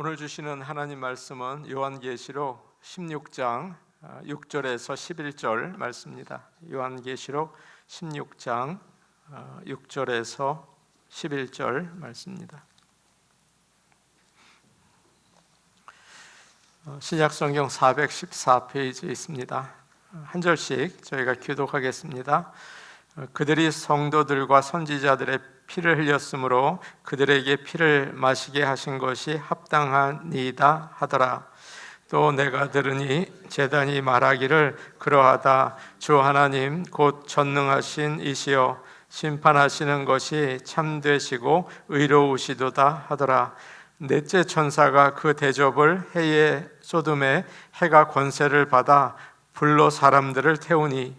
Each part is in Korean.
오늘 주시는 하나님 말씀은 요한계시록 16장 6절에서 11절 말씀입니다. 요한계시록 16장 6절에서 11절 말씀입니다. 신약성경 414페이지에 있습니다. 한 절씩 저희가 교독하겠습니다. 그들이 성도들과 선지자들의 피를 흘렸으므로 그들에게 피를 마시게 하신 것이 합당하니이다 하더라. 또 내가 들으니 제단이 말하기를 그러하다. 주 하나님 곧 전능하신 이시여 심판하시는 것이 참되시고 의로우시도다 하더라. 넷째 천사가 그 대접을 해에 쏟음에 해가 권세를 받아 불로 사람들을 태우니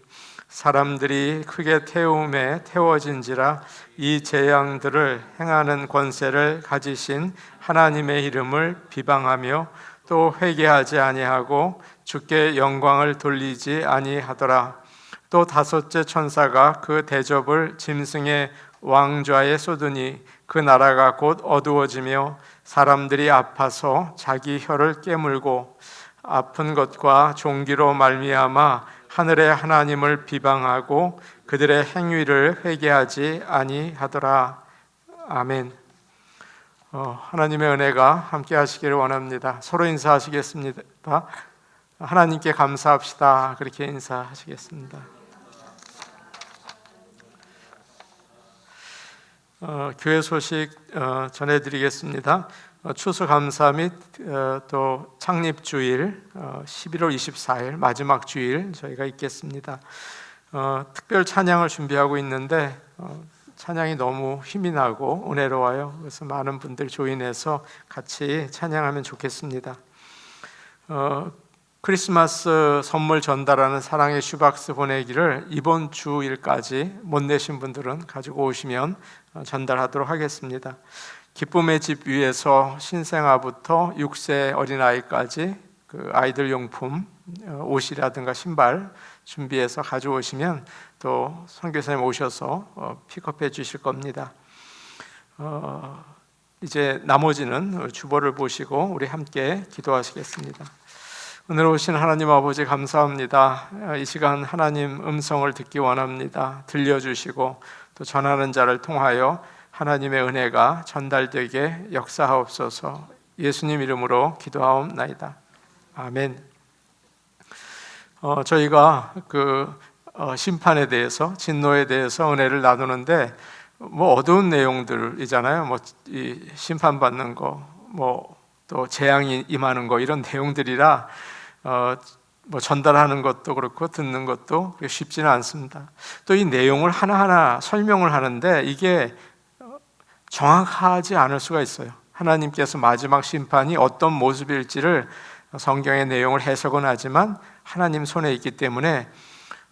사람들이 크게 태움에 태워진지라. 이 재앙들을 행하는 권세를 가지신 하나님의 이름을 비방하며 또 회개하지 아니하고 주께 영광을 돌리지 아니하더라. 또 다섯째 천사가 그 대접을 짐승의 왕좌에 쏟으니 그 나라가 곧 어두워지며 사람들이 아파서 자기 혀를 깨물고 아픈 것과 종기로 말미암아 하늘의 하나님을 비방하고 그들의 행위를 회개하지 아니하더라. 아멘. 하나님의 은혜가 함께 하시기를 원합니다. 서로 인사하시겠습니다. 하나님께 감사합시다. 그렇게 인사하시겠습니다. 교회 소식 전해드리겠습니다. 추수감사 및 또 창립주일 11월 24일 마지막 주일 저희가 있겠습니다. 특별 찬양을 준비하고 있는데 찬양이 너무 힘이 나고 은혜로워요. 그래서 많은 분들 조인해서 같이 찬양하면 좋겠습니다. 크리스마스 선물 전달하는 사랑의 슈박스 보내기를 이번 주일까지 못 내신 분들은 가지고 오시면 전달하도록 하겠습니다. 기쁨의 집 위에서 신생아부터 6세 어린아이까지 그 아이들 용품 옷이라든가 신발 준비해서 가져오시면 또 선교사님 오셔서 픽업해 주실 겁니다. 이제 나머지는 주보를 보시고 우리 함께 기도하시겠습니다. 오늘 오신 하나님 아버지 감사합니다. 이 시간 하나님 음성을 듣기 원합니다. 들려주시고 또 전하는 자를 통하여 하나님의 은혜가 전달되게 역사하옵소서. 예수님 이름으로 기도하옵나이다. 아멘. 저희가 심판에 대해서 진노에 대해서 은혜를 나누는데 어두운 내용들이잖아요. 이 심판받는 거, 또 재앙이 임하는 거 이런 내용들이라 전달하는 것도 그렇고 듣는 것도 쉽지는 않습니다. 또 이 내용을 하나하나 설명을 하는데 이게 정확하지 않을 수가 있어요. 하나님께서 마지막 심판이 어떤 모습일지를 성경의 내용을 해석은 하지만 하나님 손에 있기 때문에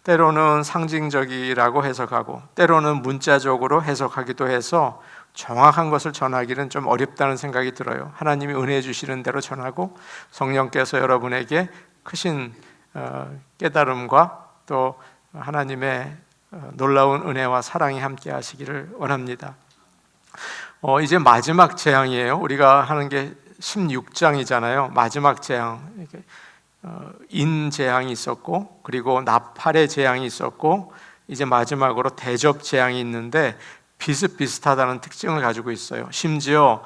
때로는 상징적이라고 해석하고 때로는 문자적으로 해석하기도 해서 정확한 것을 전하기는 좀 어렵다는 생각이 들어요. 하나님이 은혜 주시는 대로 전하고 성령께서 여러분에게 크신 깨달음과 또 하나님의 놀라운 은혜와 사랑이 함께 하시기를 원합니다. 이제 마지막 재앙이에요. 우리가 하는 게 16장이잖아요. 마지막 재앙, 인재앙이 있었고 그리고 나팔의 재앙이 있었고 이제 마지막으로 대접 재앙이 있는데 비슷비슷하다는 특징을 가지고 있어요. 심지어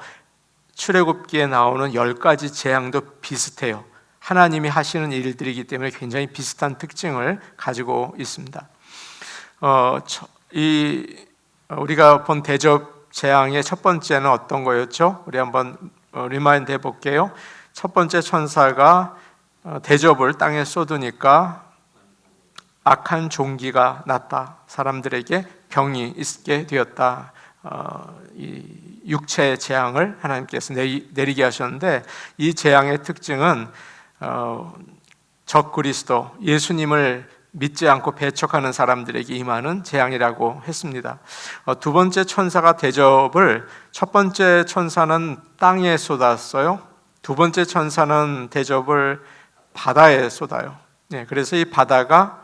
출애굽기에 나오는 10가지 재앙도 비슷해요. 하나님이 하시는 일들이기 때문에 굉장히 비슷한 특징을 가지고 있습니다. 우리가 본 대접 재앙의 첫 번째는 어떤 거였죠? 우리 한번 리마인드 해볼게요. 첫 번째 천사가 대접을 땅에 쏟으니까 악한 종기가 났다. 사람들에게 병이 있게 되었다. 이 육체의 재앙을 하나님께서 내리게 하셨는데 이 재앙의 특징은 적그리스도 예수님을 믿지 않고 배척하는 사람들에게 임하는 재앙이라고 했습니다. 두 번째 천사가 대접을 첫 번째 천사는 땅에 쏟았어요. 두 번째 천사는 대접을 바다에 쏟아요. 그래서 이 바다가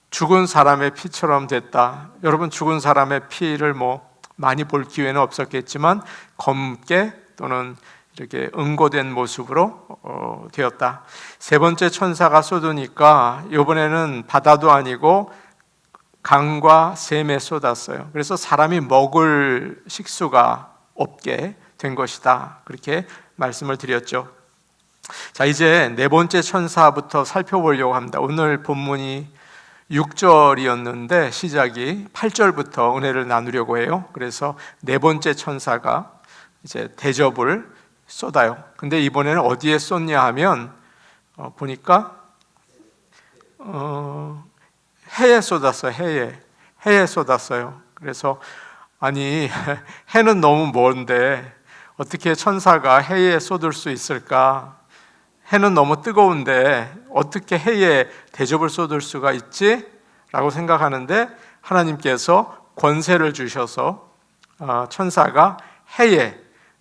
죽은 사람의 피처럼 됐다. 여러분 죽은 사람의 피를 많이 볼 기회는 없었겠지만 검게 또는 이렇게 응고된 모습으로 되었다. 세 번째 천사가 쏟으니까 이번에는 바다도 아니고 강과 샘에 쏟았어요. 그래서 사람이 먹을 식수가 없게 된 것이다. 그렇게 말씀을 드렸죠. 자, 이제 네 번째 천사부터 살펴보려고 합니다. 오늘 본문이 6절이었는데 시작이 8절부터 은혜를 나누려고 해요. 그래서 네 번째 천사가 이제 대접을 쏟아요. 근데 이번에는 어디에 쏟냐 하면 보니까 해에 쏟았어요. 해에 쏟았어요. 그래서 아니 해는 너무 먼데 어떻게 천사가 해에 쏟을 수 있을까? 해는 너무 뜨거운데 어떻게 해에 대접을 쏟을 수가 있지? 라고 생각하는데 하나님께서 권세를 주셔서 천사가 해에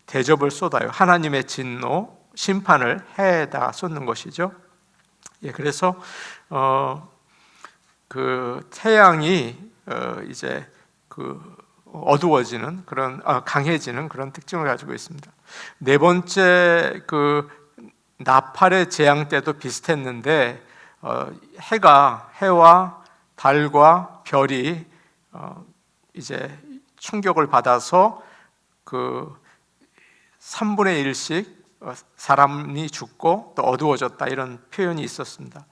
대접을 쏟아요. 하나님의 진노, 심판을 해에다가 쏟는 것이죠. 예, 그래서 그 태양이 이제 그 어두워지는 그런 강해지는 그런 특징을 가지고 있습니다. 네 번째 그 나팔의 재앙 때도 비슷했는데 해와 달과 별이 이제 충격을 받아서 그 3분의 1씩 사람이 죽고 또 어두워졌다 이런 표현이 있었습니다.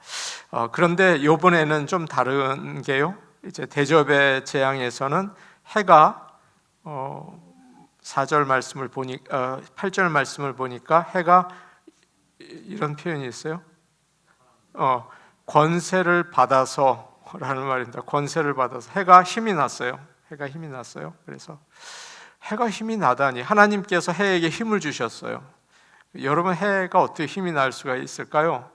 그런데 이번에는 좀 다른 게요. 이제 대접의 재앙에서는 해가 4절 말씀을 보니 8절 말씀을 보니까 해가 이런 표현이 있어요. 권세를 받아서라는 말입니다. 권세를 받아서 해가 힘이 났어요. 해가 힘이 났어요. 그래서 해가 힘이 나다니 하나님께서 해에게 힘을 주셨어요. 여러분 해가 어떻게 힘이 날 수가 있을까요?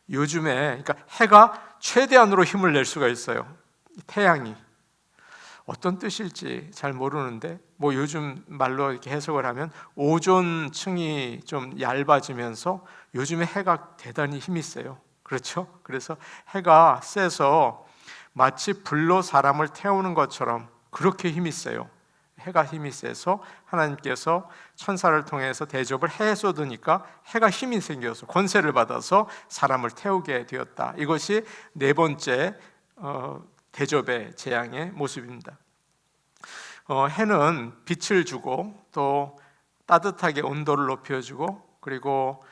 요즘에 그러니까 해가 최대한으로 힘을 낼 수가 있어요. 태양이 어떤 뜻일지 잘 모르는데 뭐 요즘 말로 이렇게 해석을 하면 오존층이 좀 얇아지면서 요즘에 해가 대단히 힘이 세요. 그렇죠? 그래서 해가 세서 마치 불로 사람을 태우는 것처럼 그렇게 힘이 세요. 해가 힘이 세서 하나님께서 천사를 통해서 대접을 해에 쏟으니까 해가 힘이 생겨서 권세를 받아서 사람을 태우게 되었다. 이것이 네 번째 대접의 재앙의 모습입니다. 해는 빛을 주고 또 따뜻하게 온도를 높여주고 그리고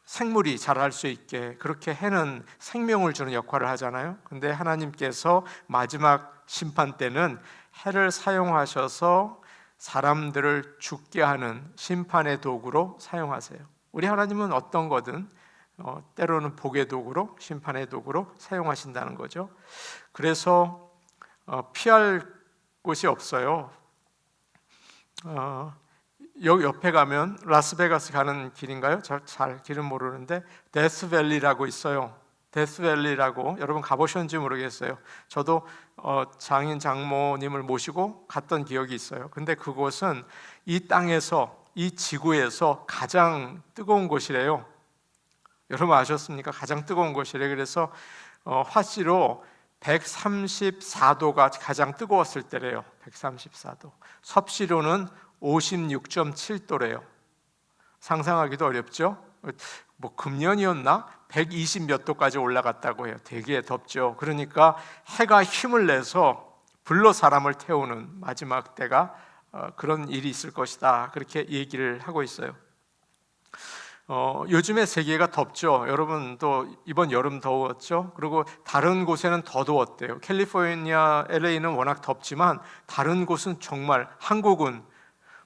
생물이 자랄 수 있게 그렇게 해는 생명을 주는 역할을 하잖아요. 근데 하나님께서 마지막 심판 때는 해를 사용하셔서 사람들을 죽게 하는 심판의 도구로 사용하세요. 우리 하나님은 어떤 거든 때로는 복의 도구로 심판의 도구로 사용하신다는 거죠. 그래서 피할 곳이 없어요. 여기 옆에 가면 라스베가스 가는 길인가요? 잘 길은 모르는데 데스밸리라고 있어요. 데스밸리라고 여러분 가보셨는지 모르겠어요. 저도 장인 장모님을 모시고 갔던 기억이 있어요. 근데 그곳은 이 땅에서 이 지구에서 가장 뜨거운 곳이래요. 여러분 아셨습니까? 가장 뜨거운 곳이래. 그래서 화씨로 134도가 가장 뜨거웠을 때래요. 134도. 섭씨로는 56.7도래요. 상상하기도 어렵죠? 뭐 금년이었나? 120 몇 도까지 올라갔다고 해요. 되게 덥죠. 그러니까 해가 힘을 내서 불로 사람을 태우는 마지막 때가 그런 일이 있을 것이다. 그렇게 얘기를 하고 있어요. 요즘에 세계가 덥죠. 여러분 또 이번 여름 더웠죠. 그리고 다른 곳에는 더 더웠대요. 캘리포니아, LA는 워낙 덥지만 다른 곳은 정말 한국은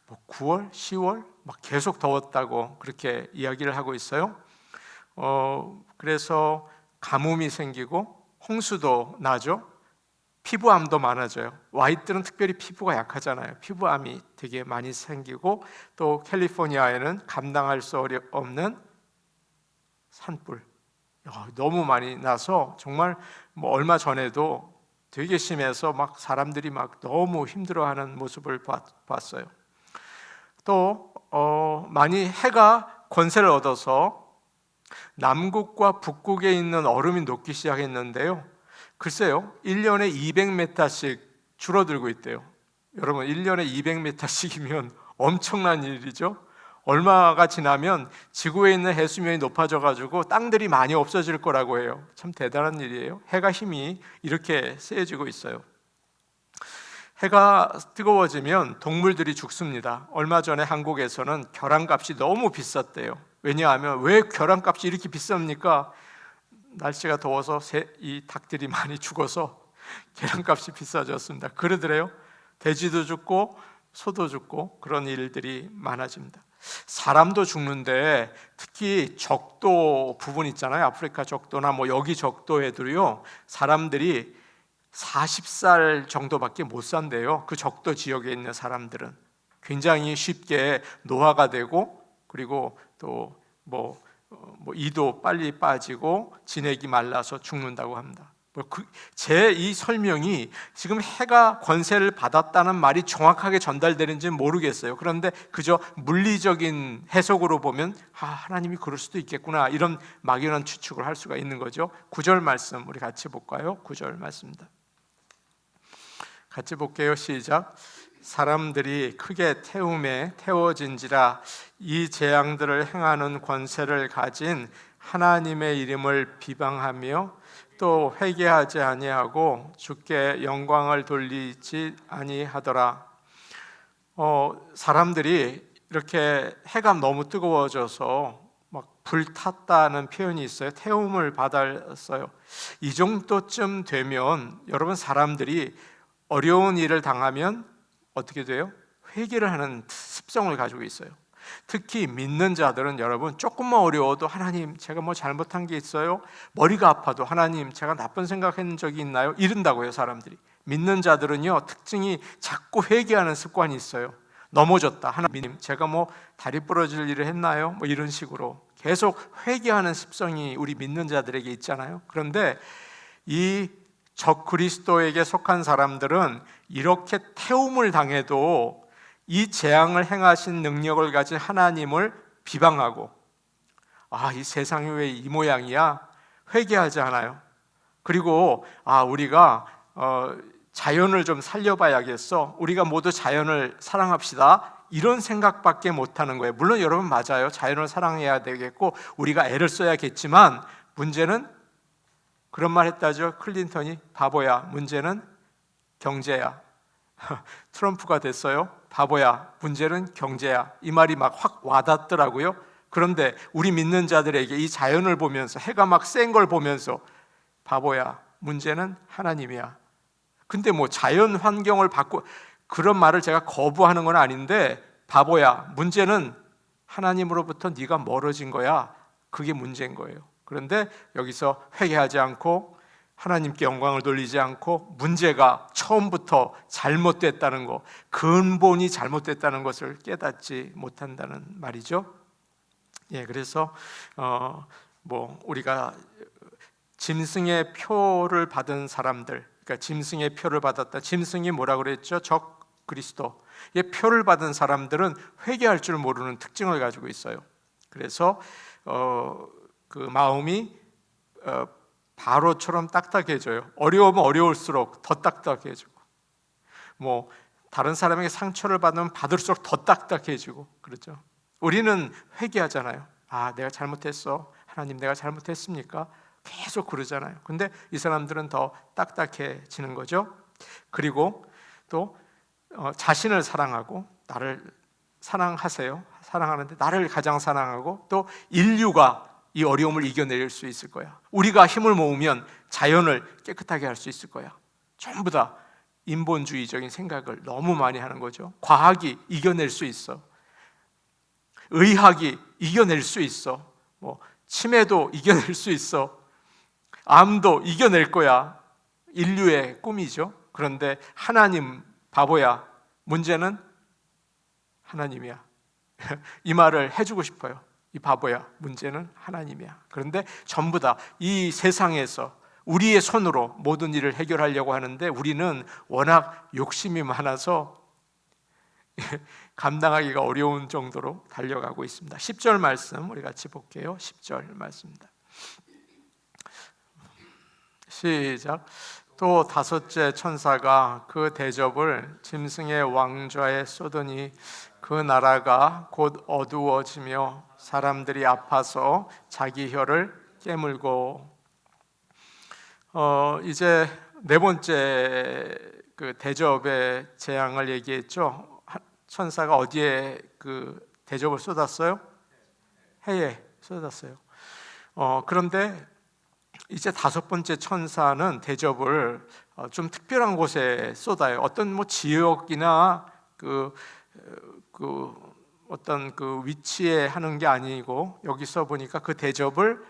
뭐 9월, 10월 막 계속 더웠다고 그렇게 이야기를 하고 있어요. 그래서 가뭄이 생기고 홍수도 나죠. 피부암도 많아져요. 화이트는 특별히 피부가 약하잖아요. 피부암이 되게 많이 생기고 또 캘리포니아에는 감당할 수 없는 산불 너무 많이 나서 정말 뭐 얼마 전에도 되게 심해서 막 사람들이 막 너무 힘들어하는 모습을 봤어요. 또 많이 해가 권세를 얻어서 남극과 북극에 있는 얼음이 녹기 시작했는데요. 글쎄요, 1년에 200m씩 줄어들고 있대요. 여러분 1년에 200m씩이면 엄청난 일이죠. 얼마가 지나면 지구에 있는 해수면이 높아져 가지고 땅들이 많이 없어질 거라고 해요. 참 대단한 일이에요. 해가 힘이 이렇게 세지고 있어요. 해가 뜨거워지면 동물들이 죽습니다. 얼마 전에 한국에서는 계란값이 너무 비쌌대요. 왜냐하면 왜 계란값이 이렇게 비쌉니까? 날씨가 더워서 이 닭들이 많이 죽어서 계란값이 비싸졌습니다. 그러더래요. 돼지도 죽고 소도 죽고 그런 일들이 많아집니다. 사람도 죽는데 특히 적도 부분 있잖아요. 아프리카 적도나 뭐 여기 적도에도요, 사람들이 40살 정도밖에 못 산대요. 그 적도 지역에 있는 사람들은 굉장히 쉽게 노화가 되고, 그리고 또 이도 빨리 빠지고 진액이 말라서 죽는다고 합니다. 제 이 설명이 지금 해가 권세를 받았다는 말이 정확하게 전달되는지는 모르겠어요. 그런데 그저 물리적인 해석으로 보면 하나님이 그럴 수도 있겠구나, 이런 막연한 추측을 할 수가 있는 거죠. 9절 말씀 우리 같이 볼까요? 9절 말씀입니다. 같이 볼게요. 시작. 사람들이 크게 태움에 태워진지라 이 재앙들을 행하는 권세를 가진 하나님의 이름을 비방하며 또 회개하지 아니하고 주께 영광을 돌리지 아니하더라. 사람들이 이렇게 해가 너무 뜨거워져서 막 불탔다는 표현이 있어요. 태움을 받았어요. 이 정도쯤 되면 여러분, 사람들이 어려운 일을 당하면 어떻게 돼요? 회개를 하는 습성을 가지고 있어요. 특히 믿는 자들은 여러분, 조금만 어려워도 하나님 제가 뭐 잘못한 게 있어요? 머리가 아파도 하나님 제가 나쁜 생각한 적이 있나요? 이른다고요. 사람들이. 믿는 자들은요, 특징이 자꾸 회개하는 습관이 있어요. 넘어졌다, 하나님 제가 뭐 다리 부러질 일을 했나요? 뭐 이런 식으로 계속 회개하는 습성이 우리 믿는 자들에게 있잖아요. 그런데 이 적 그리스도에게 속한 사람들은 이렇게 태움을 당해도 이 재앙을 행하신 능력을 가진 하나님을 비방하고, 이 세상이 왜 이 모양이야? 회개하지 않아요. 그리고 우리가 자연을 좀 살려봐야겠어, 우리가 모두 자연을 사랑합시다, 이런 생각밖에 못하는 거예요. 물론 여러분 맞아요. 자연을 사랑해야 되겠고 우리가 애를 써야겠지만, 문제는 그런 말 했다죠. 클린턴이. 바보야, 문제는 경제야. 트럼프가 됐어요. 바보야, 문제는 경제야. 이 말이 막 확 와닿더라고요. 그런데 우리 믿는 자들에게 이 자연을 보면서, 해가 막 센 걸 보면서, 바보야, 문제는 하나님이야. 근데 뭐 자연 환경을 그런 말을 제가 거부하는 건 아닌데, 바보야, 문제는 하나님으로부터 네가 멀어진 거야. 그게 문제인 거예요. 그런데 여기서 회개하지 않고 하나님께 영광을 돌리지 않고, 문제가 처음부터 잘못됐다는 것, 근본이 잘못됐다는 것을 깨닫지 못한다는 말이죠. 그래서 우리가 짐승의 표를 받은 사람들, 그러니까 짐승의 표를 받았다. 짐승이 뭐라 그랬죠? 적 그리스도의 표를 받은 사람들은 회개할 줄 모르는 특징을 가지고 있어요. 그래서 그 마음이 바로처럼 딱딱해져요. 어려우면 어려울수록 더 딱딱해지고, 뭐 다른 사람에게 상처를 받으면 받을수록 더 딱딱해지고 그렇죠. 우리는 회개하잖아요. 내가 잘못했어. 하나님 내가 잘못했습니까? 계속 그러잖아요. 근데 이 사람들은 더 딱딱해지는 거죠. 그리고 또 자신을 사랑하고, 나를 사랑하세요. 사랑하는데 나를 가장 사랑하고, 또 인류가 이 어려움을 이겨낼 수 있을 거야. 우리가 힘을 모으면 자연을 깨끗하게 할 수 있을 거야. 전부 다 인본주의적인 생각을 너무 많이 하는 거죠. 과학이 이겨낼 수 있어. 의학이 이겨낼 수 있어. 치매도 이겨낼 수 있어. 암도 이겨낼 거야. 인류의 꿈이죠. 그런데 하나님, 바보야, 문제는 하나님이야. 이 말을 해주고 싶어요. 이 바보야, 문제는 하나님이야. 그런데 전부 다 이 세상에서 우리의 손으로 모든 일을 해결하려고 하는데, 우리는 워낙 욕심이 많아서 감당하기가 어려운 정도로 달려가고 있습니다. 10절 말씀 우리 같이 볼게요. 10절 말씀입니다. 시작. 또 다섯째 천사가 그 대접을 짐승의 왕좌에 쏟으니 그 나라가 곧 어두워지며 사람들이 아파서 자기 혀를 깨물고. 이제 네 번째 그 대접의 재앙을 얘기했죠. 천사가 어디에 그 대접을 쏟았어요? 해에 쏟았어요. 그런데 이제 다섯 번째 천사는 대접을 좀 특별한 곳에 쏟아요. 어떤 뭐 지역이나 그 어떤 그 위치에 하는 게 아니고, 여기서 보니까 그 대접을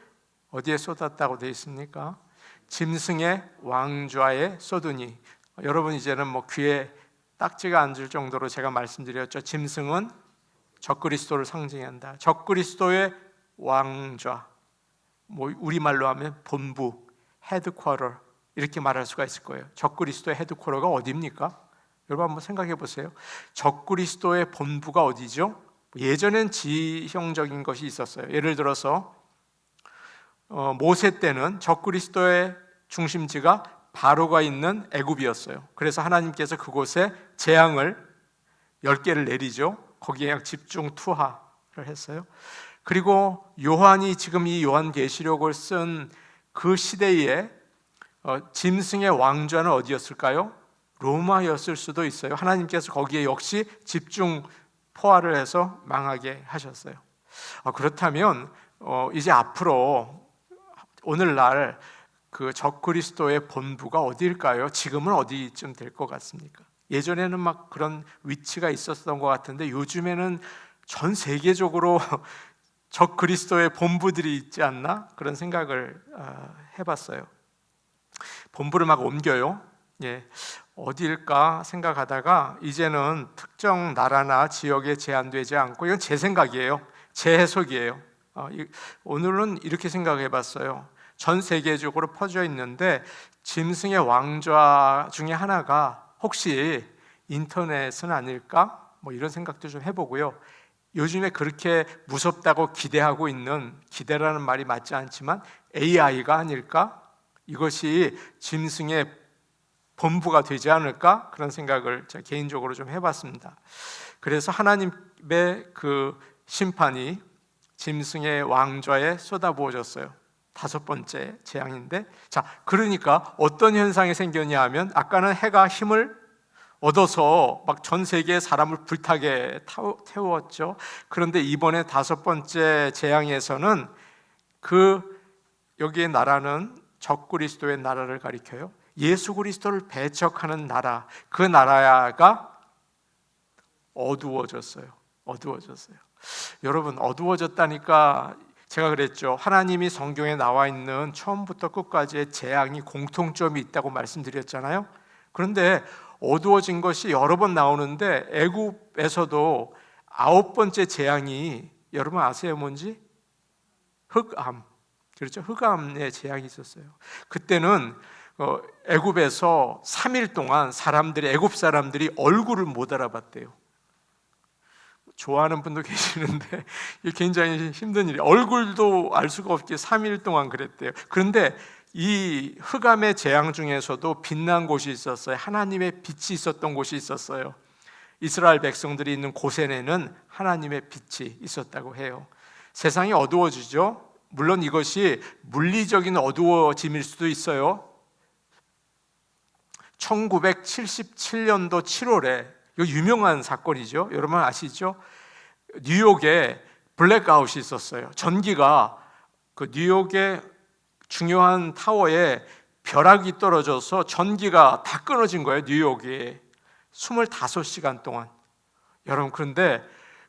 어디에 쏟았다고 되어 있습니까? 짐승의 왕좌에 쏟으니. 여러분 이제는 뭐 귀에 딱지가 앉을 정도로 제가 말씀드렸죠. 짐승은 적그리스도를 상징한다. 적그리스도의 왕좌, 뭐 우리말로 하면 본부, 헤드쿼터 이렇게 말할 수가 있을 거예요. 적그리스도의 헤드쿼터가 어디입니까? 여러분 한번 생각해 보세요. 적그리스도의 본부가 어디죠? 예전엔 지형적인 것이 있었어요. 예를 들어서 모세 때는 적그리스도의 중심지가 바로가 있는 애굽이었어요. 그래서 하나님께서 그곳에 재앙을 10개를 내리죠. 거기에 그냥 집중 투하를 했어요. 그리고 요한이 지금 이 요한계시록을 쓴 그 시대에 짐승의 왕좌는 어디였을까요? 로마였을 수도 있어요. 하나님께서 거기에 역시 집중 포화를 해서 망하게 하셨어요. 그렇다면 이제 앞으로 오늘날 그 적그리스도의 본부가 어디일까요? 지금은 어디쯤 될 것 같습니까? 예전에는 막 그런 위치가 있었던 것 같은데 요즘에는 전 세계적으로 적그리스도의 본부들이 있지 않나? 그런 생각을 해봤어요. 본부를 막 옮겨요. 어디일까 생각하다가 이제는 특정 나라나 지역에 제한되지 않고, 이건 제 생각이에요. 제 해석이에요. 오늘은 이렇게 생각해봤어요. 전 세계적으로 퍼져 있는데 짐승의 왕좌 중에 하나가 혹시 인터넷은 아닐까? 뭐 이런 생각도 좀 해보고요. 요즘에 그렇게 무섭다고 기대하고 있는, 기대라는 말이 맞지 않지만 AI가 아닐까? 이것이 짐승의 본부가 되지 않을까? 그런 생각을 제가 개인적으로 좀 해봤습니다. 그래서 하나님의 그 심판이 짐승의 왕좌에 쏟아부어졌어요. 다섯 번째 재앙인데, 자, 그러니까 어떤 현상이 생겼냐 하면, 아까는 해가 힘을 얻어서 막 전 세계의 사람을 불타게 태웠죠. 그런데 이번에 다섯 번째 재앙에서는 여기에 나라는 적그리스도의 나라를 가리켜요. 예수 그리스도를 배척하는 나라, 그 나라가 어두워졌어요. 여러분, 어두워졌다니까 제가 그랬죠. 하나님이 성경에 나와 있는 처음부터 끝까지의 재앙이 공통점이 있다고 말씀드렸잖아요. 그런데 어두워진 것이 여러 번 나오는데, 애굽에서도 9번째 재앙이 여러분 아세요? 뭔지? 흑암. 그렇죠? 흑암의 재앙이 있었어요. 그때는 애굽에서 3일 동안 애굽 사람들이 얼굴을 못 알아봤대요. 좋아하는 분도 계시는데 이게 굉장히 힘든 일이에요. 얼굴도 알 수가 없게 3일 동안 그랬대요. 그런데 이 흑암의 재앙 중에서도 빛난 곳이 있었어요. 하나님의 빛이 있었던 곳이 있었어요. 이스라엘 백성들이 있는 고센에는 하나님의 빛이 있었다고 해요. 세상이 어두워지죠. 물론 이것이 물리적인 어두워짐일 수도 있어요. 1977년도 7월에, 이거 유명한 사건이죠. 여러분 아시죠? 뉴욕에 블랙아웃이 있었어요. 전기가 그 뉴욕의 중요한 타워에 벼락이 떨어져서 전기가 다 끊어진 거예요. 뉴욕에 25시간 동안. 여러분, 그런데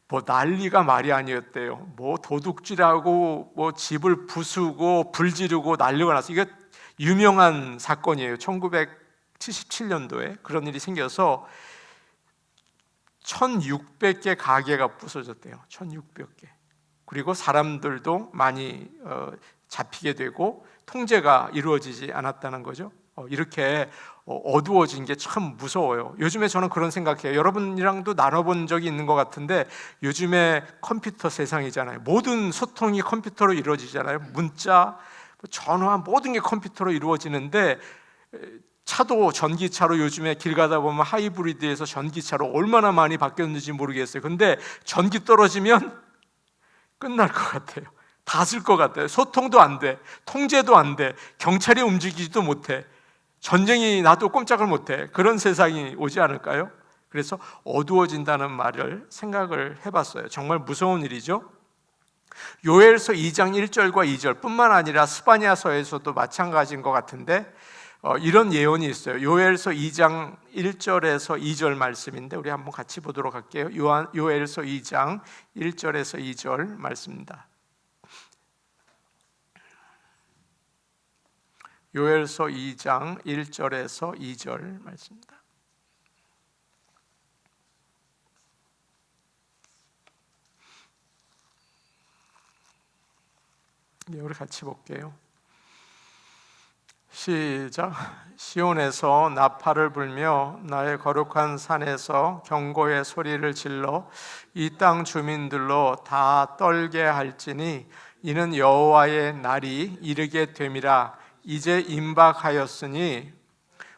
뭐 난리가 말이 아니었대요. 뭐 도둑질하고 뭐 집을 부수고 불 지르고 난리가 났어요. 이게 유명한 사건이에요. 1977년도에 그런 일이 생겨서 1600개 가게가 부서졌대요. 1600개. 그리고 사람들도 많이 잡히게 되고 통제가 이루어지지 않았다는 거죠. 이렇게 어두워진 게 참 무서워요. 요즘에 저는 그런 생각해요. 여러분이랑도 나눠본 적이 있는 것 같은데, 요즘에 컴퓨터 세상이잖아요. 모든 소통이 컴퓨터로 이루어지잖아요. 문자, 전화, 모든 게 컴퓨터로 이루어지는데 차도 전기차로 요즘에 길 가다 보면 하이브리드에서 전기차로 얼마나 많이 바뀌었는지 모르겠어요. 근데 전기 떨어지면 끝날 것 같아요. 다 쓸 것 같아요. 소통도 안 돼, 통제도 안 돼, 경찰이 움직이지도 못해, 전쟁이 나도 꼼짝을 못해. 그런 세상이 오지 않을까요? 그래서 어두워진다는 말을 생각을 해봤어요. 정말 무서운 일이죠. 요엘서 2장 1절과 2절 뿐만 아니라 스바냐서에서도 마찬가지인 것 같은데 이런 예언이 있어요. 요엘서 2장 1절에서 2절 말씀인데 우리 한번 같이 보도록 할게요. 요엘서 2장 1절에서 2절 말씀입니다. 요엘서 2장 1절에서 2절 말씀입니다. 우리 같이 볼게요. 시작. 시온에서 나팔을 불며 나의 거룩한 산에서 경고의 소리를 질러 이 땅 주민들로 다 떨게 할지니 이는 여호와의 날이 이르게 됨이라. 이제 임박하였으니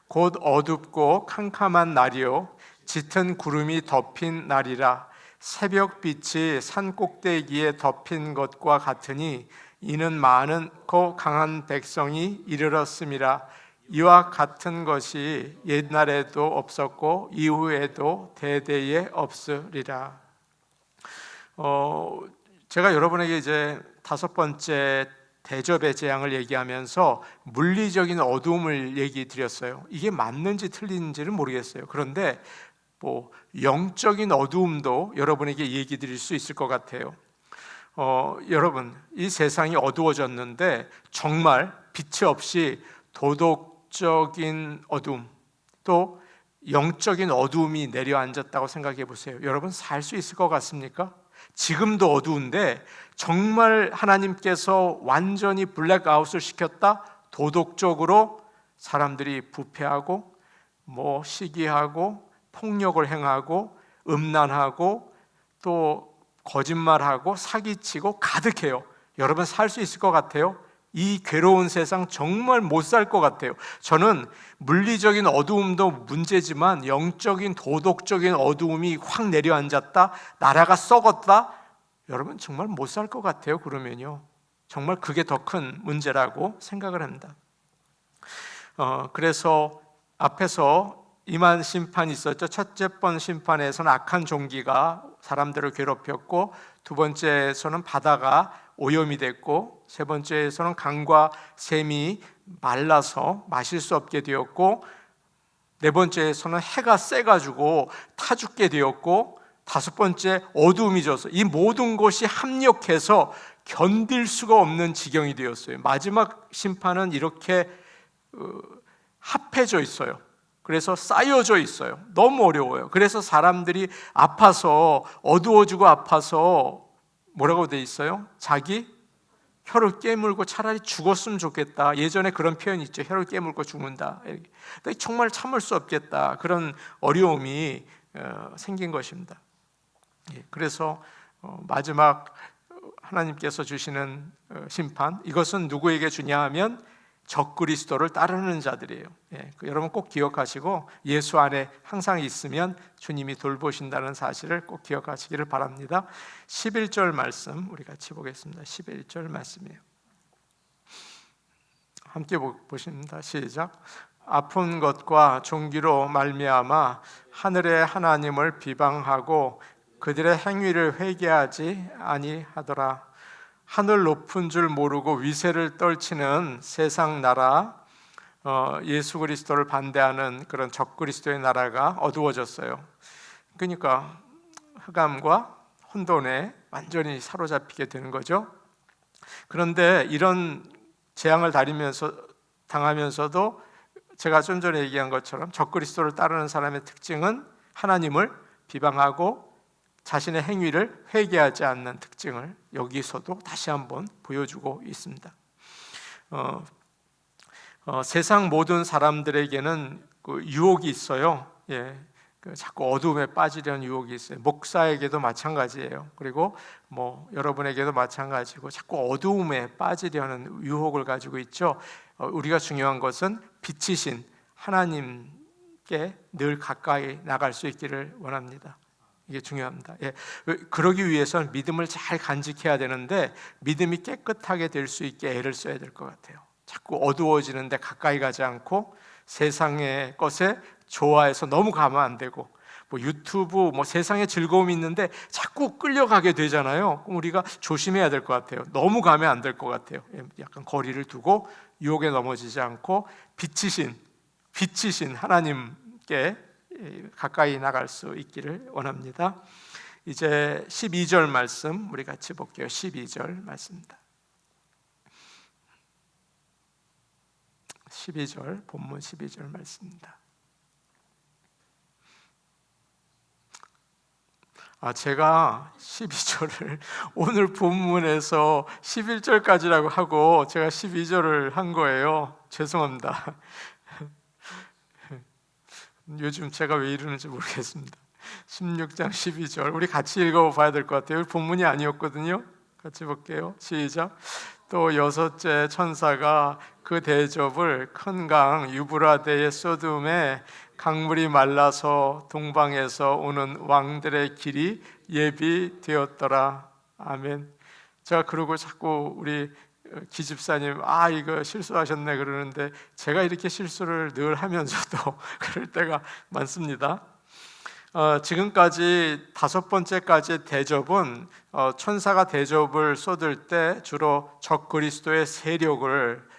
곧 어둡고 캄캄한 날이요 짙은 구름이 덮인 날이라. 새벽빛이 산 꼭대기에 덮인 것과 같으니 이는 많고 강한 백성이 이르렀음이라. 이와 같은 것이 옛날에도 없었고 이후에도 대대에 없으리라. 제가 여러분에게 이제 5번째 대접의 재앙을 얘기하면서 물리적인 어두움을 얘기 드렸어요. 이게 맞는지 틀린지는 모르겠어요. 그런데 영적인 어두움도 여러분에게 얘기 드릴 수 있을 것 같아요. 여러분, 이 세상이 어두워졌는데 정말 빛이 없이 도덕적인 어두움, 또 영적인 어두움이 내려앉았다고 생각해 보세요. 여러분, 살 수 있을 것 같습니까? 지금도 어두운데 정말 하나님께서 완전히 블랙아웃을 시켰다? 도덕적으로 사람들이 부패하고 시기하고 폭력을 행하고 음란하고 또 거짓말하고 사기치고 가득해요. 여러분 살 수 있을 것 같아요? 이 괴로운 세상 정말 못 살 것 같아요. 저는 물리적인 어두움도 문제지만 영적인 도덕적인 어두움이 확 내려앉았다, 나라가 썩었다, 여러분 정말 못 살 것 같아요. 그러면요 정말 그게 더 큰 문제라고 생각을 합니다. 그래서 앞에서 임한 심판이 있었죠. 첫째 번 심판에서는 악한 종기가 사람들을 괴롭혔고, 두 번째에서는 바다가 오염이 됐고, 세 번째에서는 강과 샘이 말라서 마실 수 없게 되었고, 네 번째에서는 해가 세가지고 타 죽게 되었고, 다섯 번째 어두움이 져서 이 모든 것이 합력해서 견딜 수가 없는 지경이 되었어요. 마지막 심판은 이렇게 합해져 있어요. 그래서 쌓여져 있어요. 너무 어려워요. 그래서 사람들이 아파서, 어두워지고 아파서 뭐라고 돼 있어요? 자기 혀를 깨물고 차라리 죽었으면 좋겠다. 예전에 그런 표현이 있죠. 혀를 깨물고 죽는다. 정말 참을 수 없겠다. 그런 어려움이 생긴 것입니다. 그래서 마지막 하나님께서 주시는 심판, 이것은 누구에게 주냐 하면 적그리스도를 따르는 자들이에요. 여러분 꼭 기억하시고 예수 안에 항상 있으면 주님이 돌보신다는 사실을 꼭 기억하시기를 바랍니다. 11절 말씀 우리 같이 보겠습니다. 11절 말씀이에요. 함께 보십니다. 시작. 아픈 것과 종기로 말미암아 하늘의 하나님을 비방하고 그들의 행위를 회개하지 아니하더라. 하늘 높은 줄 모르고 위세를 떨치는 세상 나라, 예수 그리스도를 반대하는 그런 적그리스도의 나라가 어두워졌어요. 그러니까 흑암과 혼돈에 완전히 사로잡히게 되는 거죠. 그런데 이런 재앙을 당하면서도 제가 좀 전에 얘기한 것처럼 적그리스도를 따르는 사람의 특징은 하나님을 비방하고 자신의 행위를 회개하지 않는 특징을 여기서도 다시 한번 보여주고 있습니다. 세상 모든 사람들에게는 그 유혹이 있어요. 자꾸 어둠에 빠지려는 유혹이 있어요. 목사에게도 마찬가지예요. 그리고 여러분에게도 마찬가지고 자꾸 어두움에 빠지려는 유혹을 가지고 있죠. 우리가 중요한 것은 빛이신 하나님께 늘 가까이 나갈 수 있기를 원합니다. 이게 중요합니다. 그러기 위해서는 믿음을 잘 간직해야 되는데 믿음이 깨끗하게 될 수 있게 애를 써야 될 것 같아요. 자꾸 어두워지는데 가까이 가지 않고 세상의 것에 좋아해서 너무 가면 안 되고, 유튜브 세상에 즐거움이 있는데 자꾸 끌려가게 되잖아요. 그럼 우리가 조심해야 될 것 같아요. 너무 가면 안 될 것 같아요. 약간 거리를 두고 유혹에 넘어지지 않고 빛이신 하나님께 가까이 나갈 수 있기를 원합니다. 이제 12절 말씀 우리 같이 볼게요. 12절 말씀입니다. 12절 본문 12절 말씀입니다. 제가 12절을 오늘 본문에서 11절까지라고 하고 제가 12절을 한 거예요. 죄송합니다. 요즘 제가 왜 이러는지 모르겠습니다. 16장 12절 우리 같이 읽어봐야 될 것 같아요. 본문이 아니었거든요. 같이 볼게요. 시작. 또 여섯째 천사가 그 대접을 큰 강 유브라데의 소돔에 강물이 말라서 동방에서 오는 왕들의 길이 예비되었더라. 아멘. 제가 그러고 자꾸 우리 기집사님 이거 실수하셨네 그러는데 제가 이렇게 실수를 늘 하면서도 그럴 때가 많습니다. 지금까지 5번째까지 대접은 천사가 대접을 쏟을 때 주로 적 그리스도의 세력을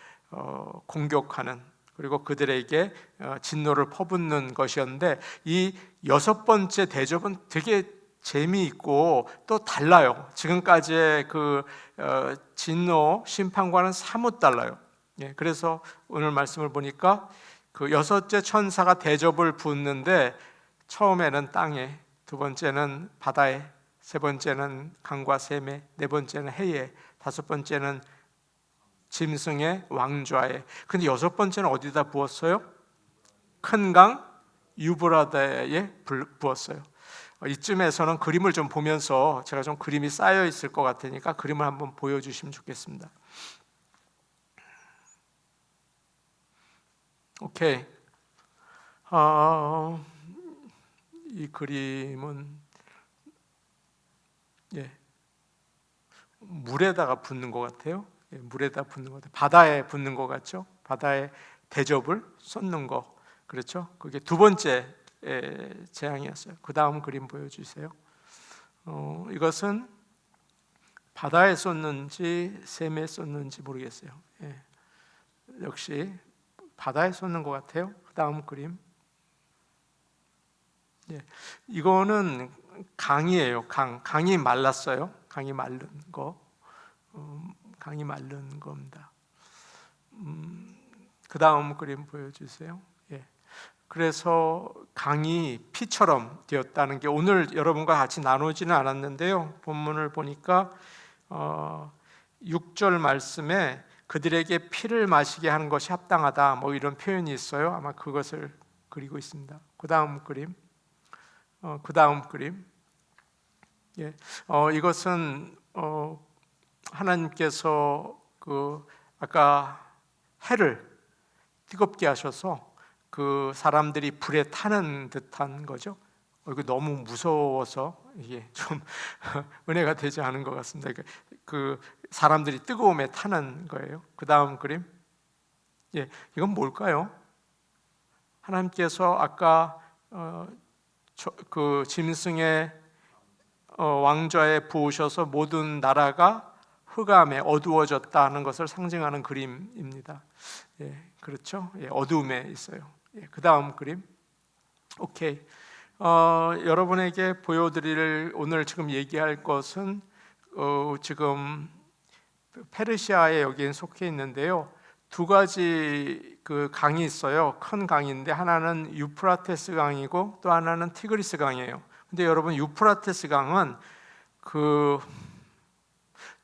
공격하는, 그리고 그들에게 진노를 퍼붓는 것이었는데, 이 6번째 대접은 되게 재미있고 또 달라요. 지금까지의 그 진노 심판과는 사뭇 달라요. 그래서 오늘 말씀을 보니까 그 6째 천사가 대접을 붓는데, 처음에는 땅에, 두 번째는 바다에, 세 번째는 강과 샘에, 네 번째는 해에, 다섯 번째는 짐승의 왕좌에. 근데 6번째는 어디다 부었어요? 큰 강 유브라데에 부었어요. 이쯤에서는 그림을 좀 보면서 제가 좀 그림이 쌓여 있을 것 같으니까 그림을 한번 보여주시면 좋겠습니다. 오케이. 이 그림은 물에다가 붓는 것 같아요. 물에다 붓는 것 같아요. 바다에 붓는 것 같죠? 바다에 대접을 쏟는 거. 그렇죠? 그게 두 번째 재앙이었어요. 그 다음 그림 보여주세요. 이것은 바다에 쏟는지 샘에 쏟는지 모르겠어요. 역시 바다에 쏟는 것 같아요. 그 다음 그림. 이거는 강이에요. 강이 말랐어요. 강이 마른 거. 강이 마른 겁니다. 그 다음 그림 보여주세요. 그래서 강이 피처럼 되었다는 게 오늘 여러분과 같이 나누지는 않았는데요. 본문을 보니까 6절 말씀에 그들에게 피를 마시게 하는 것이 합당하다, 이런 표현이 있어요. 아마 그것을 그리고 있습니다. 그 다음 그림. 이것은 하나님께서 아까 해를 뜨겁게 하셔서 그 사람들이 불에 타는 듯한 거죠. 이거 너무 무서워서 이게 좀 은혜가 되지 않은 것 같습니다. 그 사람들이 뜨거움에 타는 거예요. 그 다음 그림. 이건 뭘까요? 하나님께서 아까 그 짐승의 왕좌에 부으셔서 모든 나라가 흑암에 어두워졌다는 것을 상징하는 그림입니다. 그렇죠? 어두움에 있어요. 그 다음 그림. 오케이. 여러분에게 보여드릴 오늘 지금 얘기할 것은 지금 페르시아에 여기엔 속해 있는데요. 두 가지 그 강이 있어요. 큰 강인데 하나는 유프라테스 강이고 또 하나는 티그리스 강이에요. 근데 여러분, 유프라테스 강은 그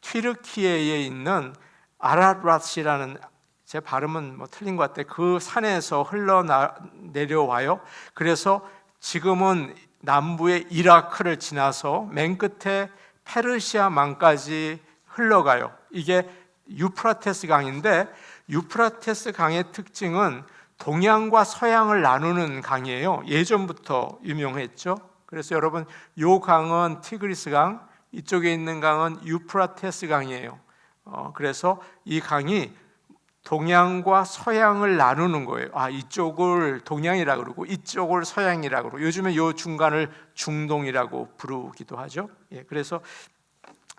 튀르키예에 있는 아라랏이라는, 제 발음은 틀린 것 같아요. 그 산에서 흘러내려와요. 그래서 지금은 남부의 이라크를 지나서 맨 끝에 페르시아만까지 흘러가요. 이게 유프라테스 강인데, 유프라테스 강의 특징은 동양과 서양을 나누는 강이에요. 예전부터 유명했죠. 그래서 여러분, 요 강은 티그리스 강, 이쪽에 있는 강은 유프라테스 강이에요. 그래서 이 강이 동양과 서양을 나누는 거예요. 이쪽을 동양이라고 그러고 이쪽을 서양이라고 그러고, 요즘에 요 중간을 중동이라고 부르기도 하죠. 그래서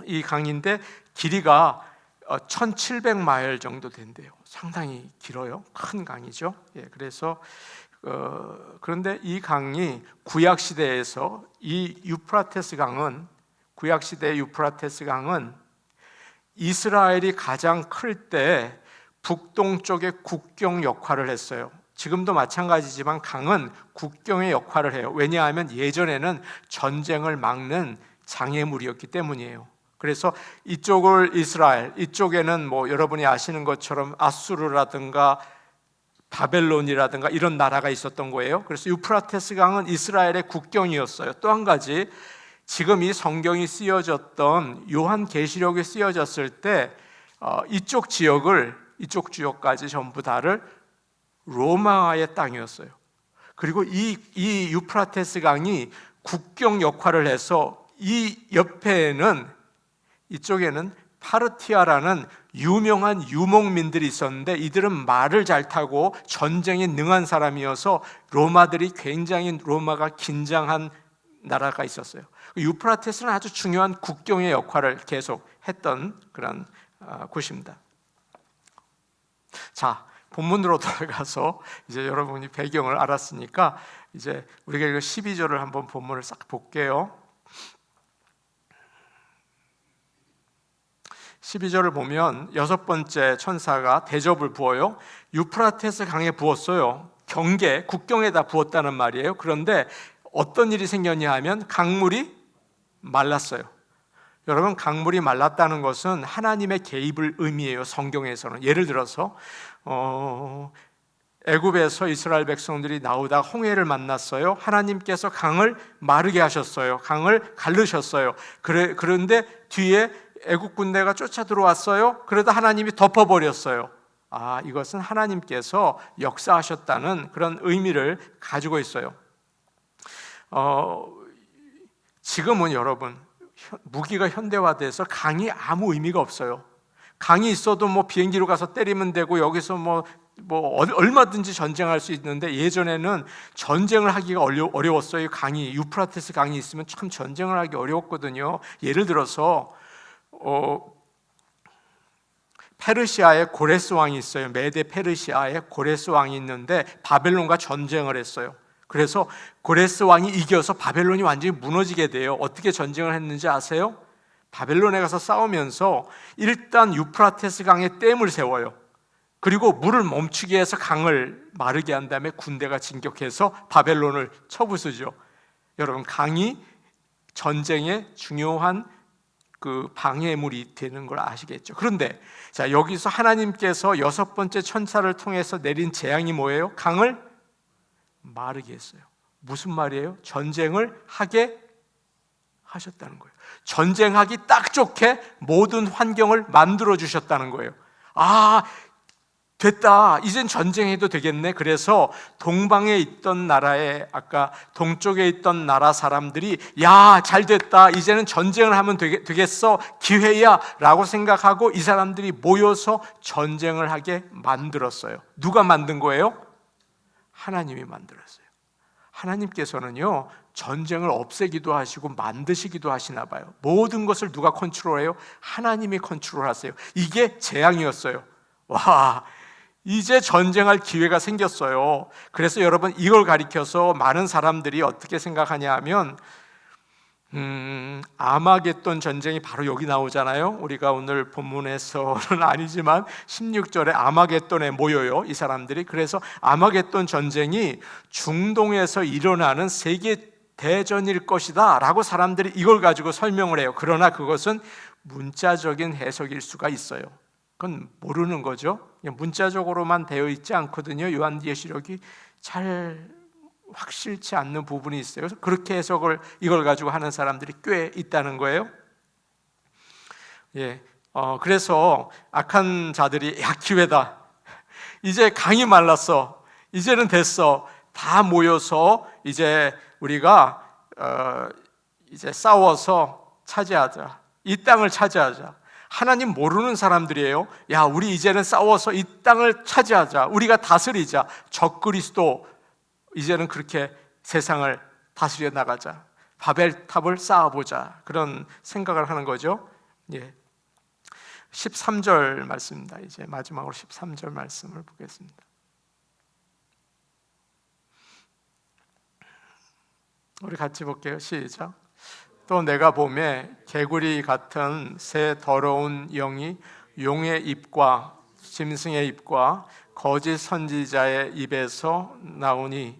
이 강인데 길이가 1700마일 정도 된대요. 상당히 길어요. 큰 강이죠. 그래서 그런데 이 강이 구약 시대에서, 이 유프라테스 강은, 구약 시대의 유프라테스 강은 이스라엘이 가장 클 때 북동쪽의 국경 역할을 했어요. 지금도 마찬가지지만 강은 국경의 역할을 해요. 왜냐하면 예전에는 전쟁을 막는 장애물이었기 때문이에요. 그래서 이쪽을 이스라엘, 이쪽에는 뭐 여러분이 아시는 것처럼 아수르라든가 바벨론이라든가 이런 나라가 있었던 거예요. 그래서 유프라테스 강은 이스라엘의 국경이었어요. 또 한 가지, 지금 이 성경이 쓰여졌던 요한계시록이 쓰여졌을 때 이쪽 지역까지 전부 다를 로마의 땅이었어요. 그리고 이 유프라테스 강이 국경 역할을 해서 이 옆에는, 이쪽에는 파르티아라는 유명한 유목민들이 있었는데, 이들은 말을 잘 타고 전쟁에 능한 사람이어서 로마들이 굉장히, 로마가 긴장한 나라가 있었어요. 유프라테스는 아주 중요한 국경의 역할을 계속 했던 그런 곳입니다. 자, 본문으로 돌아가서 이제 여러분이 배경을 알았으니까 이제 우리가 이거 12절을 한번 본문을 싹 볼게요. 12절을 보면 여섯 번째 천사가 대접을 부어요. 유프라테스 강에 부었어요. 경계, 국경에다 부었다는 말이에요. 그런데 어떤 일이 생겼냐 하면 강물이 말랐어요. 여러분, 강물이 말랐다는 것은 하나님의 개입을 의미해요. 성경에서는. 예를 들어서 애굽에서 이스라엘 백성들이 나오다 홍해를 만났어요. 하나님께서 강을 마르게 하셨어요. 강을 가르셨어요. 그런데 뒤에 애굽 군대가 쫓아 들어왔어요. 그러다 하나님이 덮어버렸어요. 이것은 하나님께서 역사하셨다는 그런 의미를 가지고 있어요. 지금은 여러분, 무기가 현대화돼서 강이 아무 의미가 없어요. 강이 있어도 뭐 비행기로 가서 때리면 되고, 여기서 뭐 얼마든지 전쟁할 수 있는데, 예전에는 전쟁을 하기가 어려웠어요. 강이, 유프라테스 강이 있으면 참 전쟁을 하기 어려웠거든요. 예를 들어서 페르시아에 고레스 왕이 있어요. 메데 페르시아에 고레스 왕이 있는데 바벨론과 전쟁을 했어요. 그래서 고레스 왕이 이겨서 바벨론이 완전히 무너지게 돼요. 어떻게 전쟁을 했는지 아세요? 바벨론에 가서 싸우면서 일단 유프라테스 강에 댐을 세워요. 그리고 물을 멈추게 해서 강을 마르게 한 다음에 군대가 진격해서 바벨론을 쳐부수죠. 여러분, 강이 전쟁의 중요한 그 방해물이 되는 걸 아시겠죠? 그런데 자, 여기서 하나님께서 여섯 번째 천사를 통해서 내린 재앙이 뭐예요? 강을 마르게 했어요. 무슨 말이에요? 전쟁을 하게 하셨다는 거예요. 전쟁하기 딱 좋게 모든 환경을 만들어 주셨다는 거예요. 됐다, 이젠 전쟁해도 되겠네. 그래서 동방에 있던 나라에, 아까 동쪽에 있던 나라 사람들이 야, 잘 됐다, 이제는 전쟁을 하면 되겠어, 기회야 라고 생각하고 이 사람들이 모여서 전쟁을 하게 만들었어요. 누가 만든 거예요? 하나님이 만들었어요. 하나님께서는요, 전쟁을 없애기도 하시고 만드시기도 하시나 봐요. 모든 것을 누가 컨트롤해요? 하나님이 컨트롤하세요. 이게 재앙이었어요. 와, 이제 전쟁할 기회가 생겼어요. 그래서 여러분, 이걸 가리켜서 많은 사람들이 어떻게 생각하냐 하면 아마겟돈 전쟁이 바로 여기 나오잖아요. 우리가 오늘 본문에서는 아니지만 16절에 아마겟돈에 모여요, 이 사람들이. 그래서 아마겟돈 전쟁이 중동에서 일어나는 세계 대전일 것이다 라고 사람들이 이걸 가지고 설명을 해요. 그러나 그것은 문자적인 해석일 수가 있어요. 그건 모르는 거죠. 그냥 문자적으로만 되어 있지 않거든요. 요한계시록이 잘 확실치 않는 부분이 있어요. 그래서 그렇게 해석을 이걸 가지고 하는 사람들이 꽤 있다는 거예요. 그래서 악한 자들이 야, 기회다, 이제 강이 말랐어, 이제는 됐어. 다 모여서 이제 우리가 이제 싸워서 차지하자. 이 땅을 차지하자. 하나님 모르는 사람들이에요. 야, 우리 이제는 싸워서 이 땅을 차지하자. 우리가 다스리자. 적그리스도 이제는 그렇게 세상을 다스려 나가자. 바벨탑을 쌓아보자. 그런 생각을 하는 거죠. 예. 13절 말씀입니다. 이제 마지막으로 13절 말씀을 보겠습니다. 우리 같이 볼게요. 시작. 또 내가 보매 개구리 같은 새 더러운 영이 용의 입과 짐승의 입과 거짓 선지자의 입에서 나오니,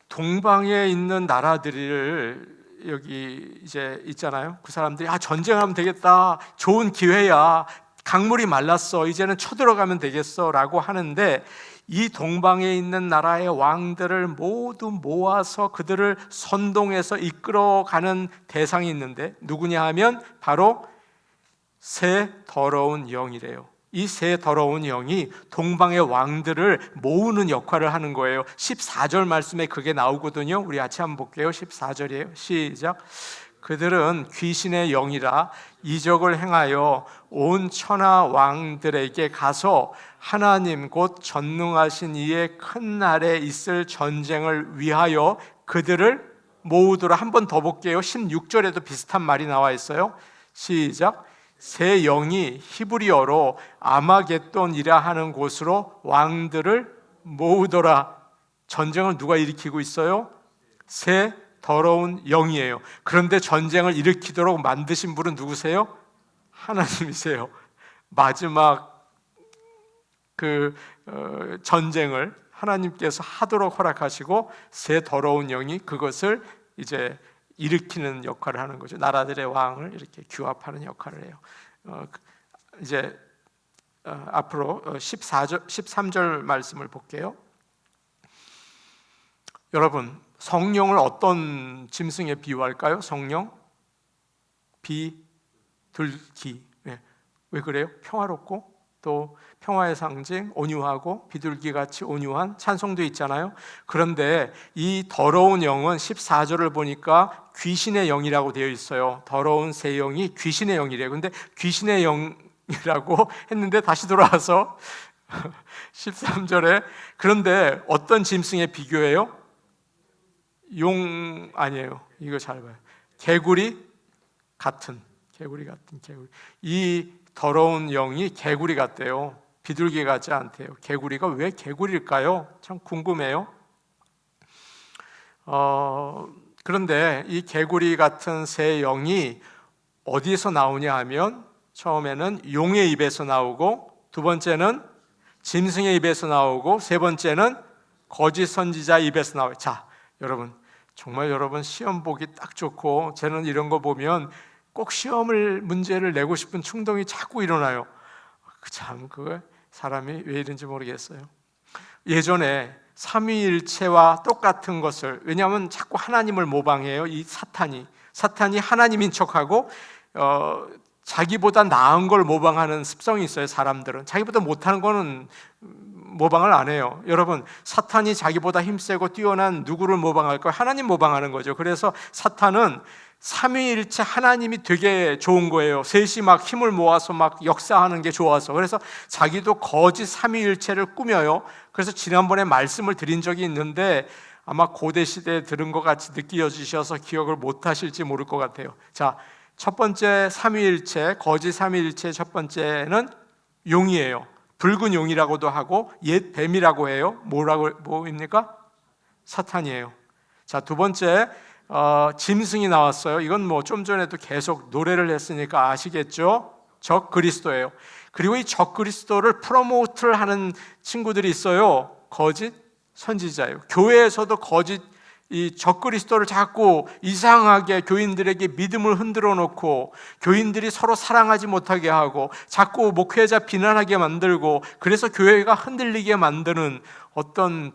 동방에 있는 나라들을 여기 이제 있잖아요. 그 사람들이 전쟁하면 되겠다, 좋은 기회야, 강물이 말랐어, 이제는 쳐들어가면 되겠어 라고 하는데, 이 동방에 있는 나라의 왕들을 모두 모아서 그들을 선동해서 이끌어가는 대상이 있는데 누구냐 하면 바로 새 더러운 영이래요. 이 새 더러운 영이 동방의 왕들을 모으는 역할을 하는 거예요. 14절 말씀에 그게 나오거든요. 우리 같이 한번 볼게요. 14절이에요. 시작. 그들은 귀신의 영이라 이적을 행하여 온 천하 왕들에게 가서 하나님 곧 전능하신 이의 큰 날에 있을 전쟁을 위하여 그들을 모으더라. 한 번 더 볼게요. 16절에도 비슷한 말이 나와 있어요. 시작. 새 영이 히브리어로 아마겟돈이라 하는 곳으로 왕들을 모으더라. 전쟁을 누가 일으키고 있어요? 새 더러운 영이에요. 그런데 전쟁을 일으키도록 만드신 분은 누구세요? 하나님이세요. 마지막 전쟁을 하나님께서 하도록 허락하시고 새 더러운 영이 그것을 이제 일으키는 역할을 하는 거죠. 나라들의 왕을 이렇게 규합하는 역할을 해요. 이제 앞으로 13절 말씀을 볼게요. 여러분, 성령을 어떤 짐승에 비유할까요? 성령? 비둘기. 왜 그래요? 평화롭고 또 평화의 상징, 온유하고 비둘기같이 온유한 찬송도 있잖아요. 그런데 이 더러운 영은 14절을 보니까 귀신의 영이라고 되어 있어요. 더러운 새 영이 귀신의 영이래요. 근데 귀신의 영이라고 했는데 다시 돌아와서 13절에 그런데 어떤 짐승에 비교해요? 용 아니에요. 이거 잘 봐요. 개구리 같은. 이 더러운 영이 개구리 같대요. 비둘기 같지 않대요. 개구리가 왜 개구리일까요? 참 궁금해요. 그런데 이 개구리 같은 새 영이 어디에서 나오냐 하면 처음에는 용의 입에서 나오고, 두 번째는 짐승의 입에서 나오고, 세 번째는 거짓 선지자 입에서 나와요. 자, 여러분, 정말 여러분 시험 보기 딱 좋고, 저는 이런 거 보면 꼭 문제를 내고 싶은 충동이 자꾸 일어나요. 참 그 사람이 왜 이런지 모르겠어요. 예전에 삼위일체와 똑같은 것을, 왜냐하면 자꾸 하나님을 모방해요. 이 사탄이 하나님인 척하고 자기보다 나은 걸 모방하는 습성이 있어요. 사람들은 자기보다 못하는 거는 모방을 안 해요. 여러분, 사탄이 자기보다 힘세고 뛰어난 누구를 모방할까요? 하나님 모방하는 거죠. 그래서 사탄은 삼위일체 하나님이 되게 좋은 거예요. 셋이 막 힘을 모아서 막 역사하는 게 좋아서. 그래서 자기도 거짓 삼위일체를 꾸며요. 그래서 지난번에 말씀을 드린 적이 있는데 아마 고대 시대에 들은 것 같이 느껴지셔서 기억을 못 하실지 모를 것 같아요. 자, 첫 번째 삼위일체, 거짓 삼위일체 첫 번째는 용이에요. 붉은 용이라고도 하고 옛 뱀이라고 해요. 뭐입니까? 사탄이에요. 자, 두 번째 짐승이 나왔어요. 이건 뭐 좀 전에도 계속 노래를 했으니까 아시겠죠? 적그리스도예요. 그리고 이 적그리스도를 프로모트를 하는 친구들이 있어요. 거짓 선지자예요. 교회에서도 거짓 이 적그리스도를 자꾸 이상하게 교인들에게 믿음을 흔들어 놓고, 교인들이 서로 사랑하지 못하게 하고, 자꾸 목회자 비난하게 만들고, 그래서 교회가 흔들리게 만드는 어떤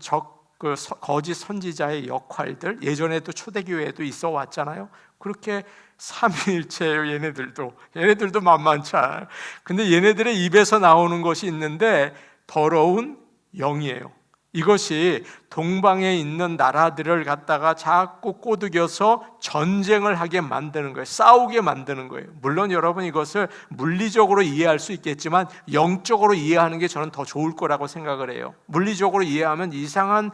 거짓 선지자의 역할들, 예전에도 초대교회에도 있어 왔잖아요. 그렇게 삼위일체예요. 얘네들도 만만치 않아요. 근데 얘네들의 입에서 나오는 것이 있는데 더러운 영이에요. 이것이 동방에 있는 나라들을 갖다가 자꾸 꼬드겨서 전쟁을 하게 만드는 거예요. 싸우게 만드는 거예요. 물론 여러분 이것을 물리적으로 이해할 수 있겠지만 영적으로 이해하는 게 저는 더 좋을 거라고 생각을 해요. 물리적으로 이해하면 이상한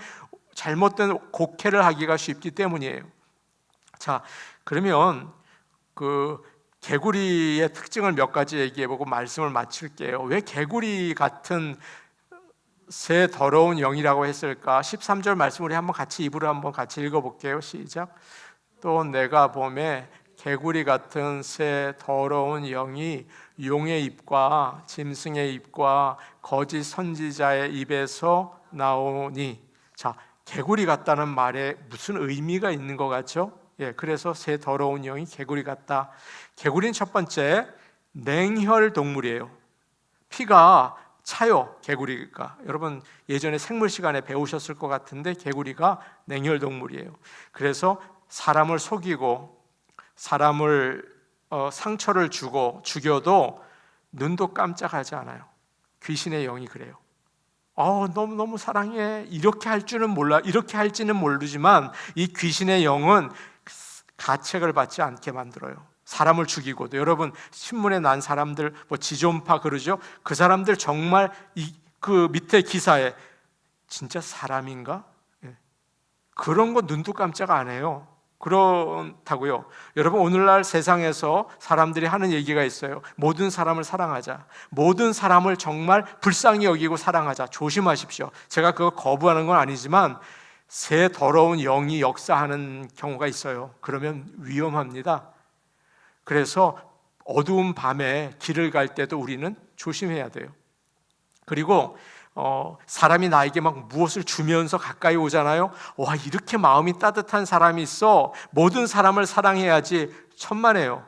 잘못된 곡해를 하기가 쉽기 때문이에요. 자, 그러면 그 개구리의 특징을 몇 가지 얘기해보고 말씀을 마칠게요. 왜 개구리 같은 새 더러운 영이라고 했을까? 13절 말씀 우리 한번 같이 입으로 한번 같이 읽어볼게요. 시작. 또 내가 보매 개구리 같은 새 더러운 영이 용의 입과 짐승의 입과 거짓 선지자의 입에서 나오니. 자, 개구리 같다는 말에 무슨 의미가 있는 것 같죠? 예, 그래서 새 더러운 영이 개구리 같다. 개구리는 첫 번째 냉혈 동물이에요. 피가 차요, 개구리가. 여러분 예전에 생물 시간에 배우셨을 것 같은데 개구리가 냉혈 동물이에요. 그래서 사람을 속이고 사람을 상처를 주고 죽여도 눈도 깜짝하지 않아요. 귀신의 영이 그래요. 너무 사랑해. 이렇게 할 줄은 몰라. 이렇게 할지는 모르지만 이 귀신의 영은 가책을 받지 않게 만들어요. 사람을 죽이고도. 여러분 신문에 난 사람들 지존파 그러죠. 그 사람들 정말 그 밑에 기사에 진짜 사람인가? 그런 거 눈도 깜짝 안 해요. 그렇다고요. 여러분 오늘날 세상에서 사람들이 하는 얘기가 있어요. 모든 사람을 사랑하자. 모든 사람을 정말 불쌍히 여기고 사랑하자. 조심하십시오. 제가 그거 거부하는 건 아니지만 새 더러운 영이 역사하는 경우가 있어요. 그러면 위험합니다. 그래서 어두운 밤에 길을 갈 때도 우리는 조심해야 돼요. 그리고 사람이 나에게 막 무엇을 주면서 가까이 오잖아요. 와, 이렇게 마음이 따뜻한 사람이 있어. 모든 사람을 사랑해야지. 천만에요.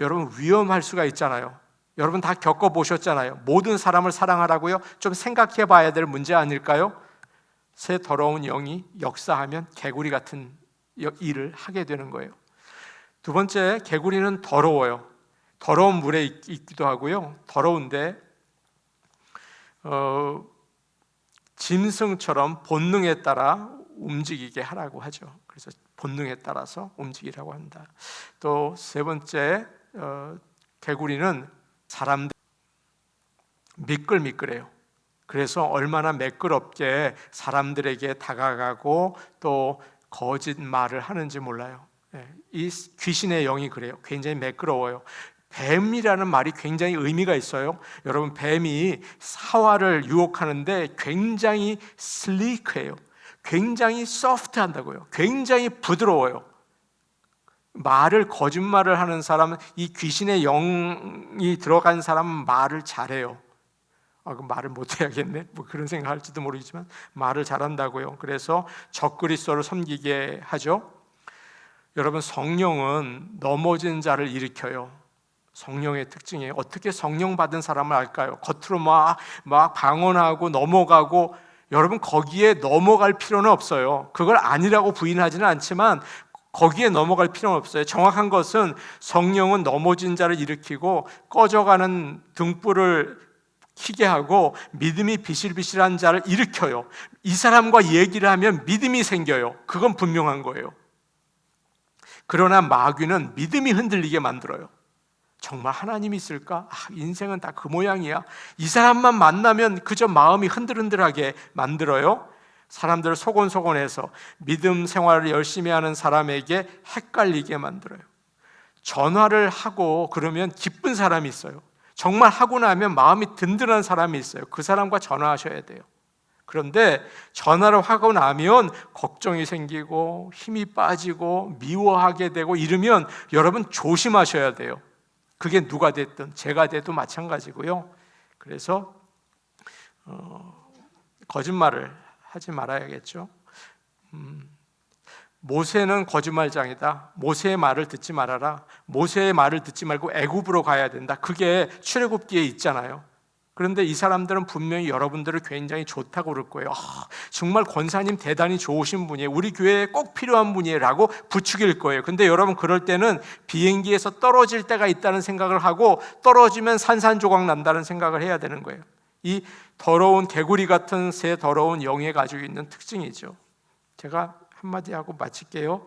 여러분 위험할 수가 있잖아요. 여러분 다 겪어보셨잖아요. 모든 사람을 사랑하라고요? 좀 생각해 봐야 될 문제 아닐까요? 새 더러운 영이 역사하면 개구리 같은 일을 하게 되는 거예요. 두 번째, 개구리는 더러워요. 더러운 물에 있기도 하고요. 더러운데 짐승처럼 본능에 따라 움직이게 하라고 하죠. 그래서 본능에 따라서 움직이라고 한다. 또 세 번째, 개구리는 사람들 미끌미끌해요. 그래서 얼마나 매끄럽게 사람들에게 다가가고 또 거짓말을 하는지 몰라요. 이 귀신의 영이 그래요. 굉장히 매끄러워요. 뱀이라는 말이 굉장히 의미가 있어요. 여러분 뱀이 사화를 유혹하는데 굉장히 슬리크해요. 굉장히 소프트한다고요. 굉장히 부드러워요. 거짓말을 하는 사람은, 이 귀신의 영이 들어간 사람은 말을 잘해요. 그럼 말을 못해야겠네, 그런 생각할지도 모르겠지만 말을 잘한다고요. 그래서 적그리스도를 섬기게 하죠. 여러분 성령은 넘어진 자를 일으켜요. 성령의 특징이에요. 어떻게 성령 받은 사람을 알까요? 겉으로 막 방언하고 넘어가고, 여러분 거기에 넘어갈 필요는 없어요. 그걸 아니라고 부인하지는 않지만 거기에 넘어갈 필요는 없어요. 정확한 것은 성령은 넘어진 자를 일으키고 꺼져가는 등불을 켜게 하고 믿음이 비실비실한 자를 일으켜요. 이 사람과 얘기를 하면 믿음이 생겨요. 그건 분명한 거예요. 그러나 마귀는 믿음이 흔들리게 만들어요. 정말 하나님이 있을까? 인생은 다 그 모양이야. 이 사람만 만나면 그저 마음이 흔들흔들하게 만들어요. 사람들을 소곤소곤해서 믿음 생활을 열심히 하는 사람에게 헷갈리게 만들어요. 전화를 하고 그러면 기쁜 사람이 있어요. 정말 하고 나면 마음이 든든한 사람이 있어요. 그 사람과 전화하셔야 돼요. 그런데 전화를 하고 나면 걱정이 생기고 힘이 빠지고 미워하게 되고 이러면 여러분 조심하셔야 돼요. 그게 누가 됐든 제가 돼도 마찬가지고요. 그래서 거짓말을 하지 말아야겠죠. 모세는 거짓말장이다. 모세의 말을 듣지 말아라. 모세의 말을 듣지 말고 애굽으로 가야 된다. 그게 출애굽기에 있잖아요. 그런데 이 사람들은 분명히 여러분들을 굉장히 좋다고 그럴 거예요. 정말 권사님 대단히 좋으신 분이에요. 우리 교회에 꼭 필요한 분이에요 라고 부추길 거예요. 근데 여러분 그럴 때는 비행기에서 떨어질 때가 있다는 생각을 하고 떨어지면 산산조각 난다는 생각을 해야 되는 거예요. 이 더러운 개구리 같은 새 더러운 영이 가지고 있는 특징이죠. 제가 한마디 하고 마칠게요.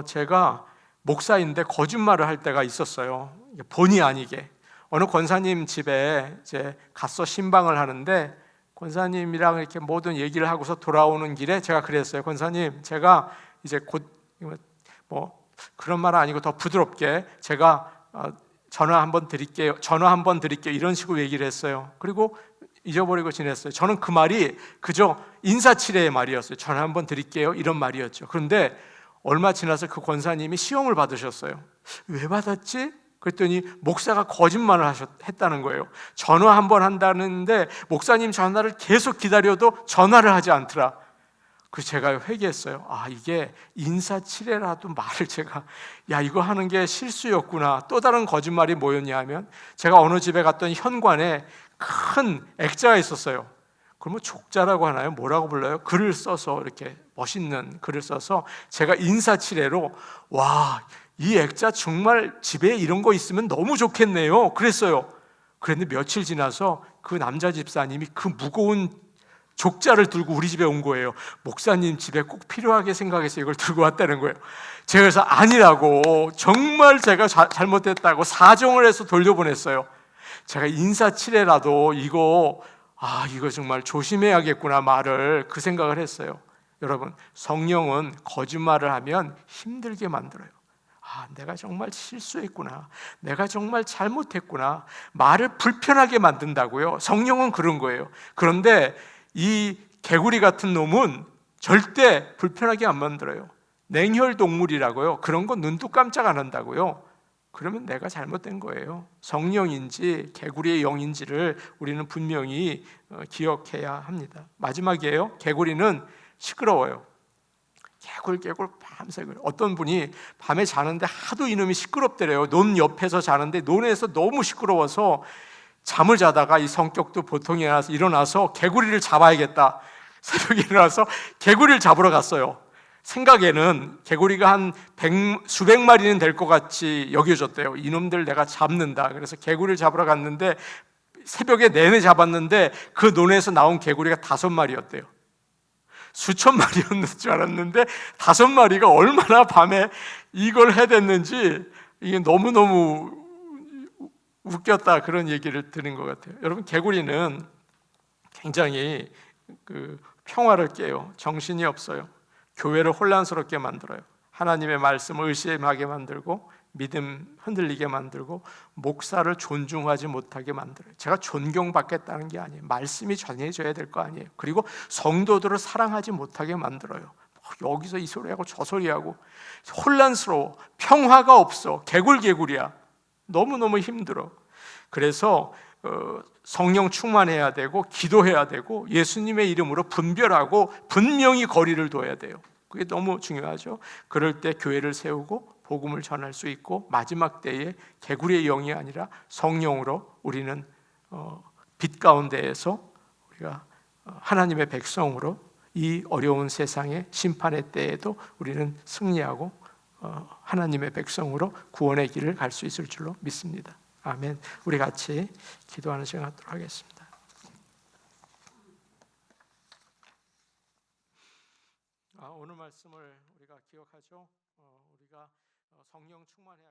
제가 목사인데 거짓말을 할 때가 있었어요. 본의 아니게. 어느 권사님 집에 이제 가서 신방을 하는데 권사님이랑 이렇게 모든 얘기를 하고서 돌아오는 길에 제가 그랬어요. 권사님, 제가 이제 곧 뭐 그런 말은 아니고 더 부드럽게 제가 전화 한번 드릴게요. 이런 식으로 얘기를 했어요. 그리고 잊어버리고 지냈어요. 저는 그 말이 그저 인사치레의 말이었어요. 전화 한번 드릴게요. 이런 말이었죠. 그런데 얼마 지나서 그 권사님이 시험을 받으셨어요. 왜 받았지? 그랬더니 목사가 거짓말을 했다는 거예요. 전화 한번 한다는데 목사님 전화를 계속 기다려도 전화를 하지 않더라. 그 제가 회개했어요. 이게 인사치레라도 말을 제가 이거 하는 게 실수였구나. 또 다른 거짓말이 뭐였냐 하면 제가 어느 집에 갔더니 현관에 큰 액자가 있었어요. 그러면 족자라고 하나요? 뭐라고 불러요? 글을 써서 이렇게 멋있는 글을 써서 제가 인사치레로 이 액자 정말 집에 이런 거 있으면 너무 좋겠네요. 그랬어요. 그랬는데 며칠 지나서 그 남자 집사님이 그 무거운 족자를 들고 우리 집에 온 거예요. 목사님 집에 꼭 필요하게 생각해서 이걸 들고 왔다는 거예요. 제가 그래서 아니라고, 정말 제가 잘못했다고 사정을 해서 돌려보냈어요. 제가 인사치레라도 이거 정말 조심해야겠구나 말을 그 생각을 했어요. 여러분, 성령은 거짓말을 하면 힘들게 만들어요. 내가 정말 실수했구나, 내가 정말 잘못했구나, 말을 불편하게 만든다고요. 성령은 그런 거예요. 그런데 이 개구리 같은 놈은 절대 불편하게 안 만들어요. 냉혈동물이라고요. 그런 거 눈도 깜짝 안 한다고요. 그러면 내가 잘못된 거예요. 성령인지 개구리의 영인지를 우리는 분명히 기억해야 합니다. 마지막이에요. 개구리는 시끄러워요. 개굴개굴 밤새 그래요. 어떤 분이 밤에 자는데 하도 이놈이 시끄럽대래요. 논 옆에서 자는데 논에서 너무 시끄러워서 잠을 자다가 이 성격도 보통이 아니라서 일어나서 개구리를 잡아야겠다. 새벽에 일어나서 개구리를 잡으러 갔어요. 생각에는 개구리가 한 수백 마리는 될 것 같이 여겨졌대요. 이놈들 내가 잡는다. 그래서 개구리를 잡으러 갔는데 새벽에 내내 잡았는데 그 논에서 나온 개구리가 5마리였대요. 수천 마리였는 줄 알았는데 5마리가 얼마나 밤에 이걸 해댔는지 이게 너무너무 웃겼다, 그런 얘기를 들은 것 같아요. 여러분, 개구리는 굉장히 평화를 깨요. 정신이 없어요. 교회를 혼란스럽게 만들어요. 하나님의 말씀을 의심하게 만들고 믿음 흔들리게 만들고 목사를 존중하지 못하게 만들어요. 제가 존경받겠다는 게 아니에요. 말씀이 전해져야 될 거 아니에요. 그리고 성도들을 사랑하지 못하게 만들어요. 여기서 이 소리하고 저 소리하고 혼란스러워. 평화가 없어. 개굴개굴이야. 너무너무 힘들어. 그래서 성령 충만해야 되고 기도해야 되고 예수님의 이름으로 분별하고 분명히 거리를 둬야 돼요. 그게 너무 중요하죠. 그럴 때 교회를 세우고 복음을 전할 수 있고 마지막 때에 개구리의 영이 아니라 성령으로 우리는 빛 가운데에서 우리가 하나님의 백성으로 이 어려운 세상의 심판의 때에도 우리는 승리하고 하나님의 백성으로 구원의 길을 갈 수 있을 줄로 믿습니다. 아멘. 우리 같이 기도하는 시간 갖도록 하겠습니다. 오늘 말씀을 우리가 기억하죠. 우리가 성령 충만해야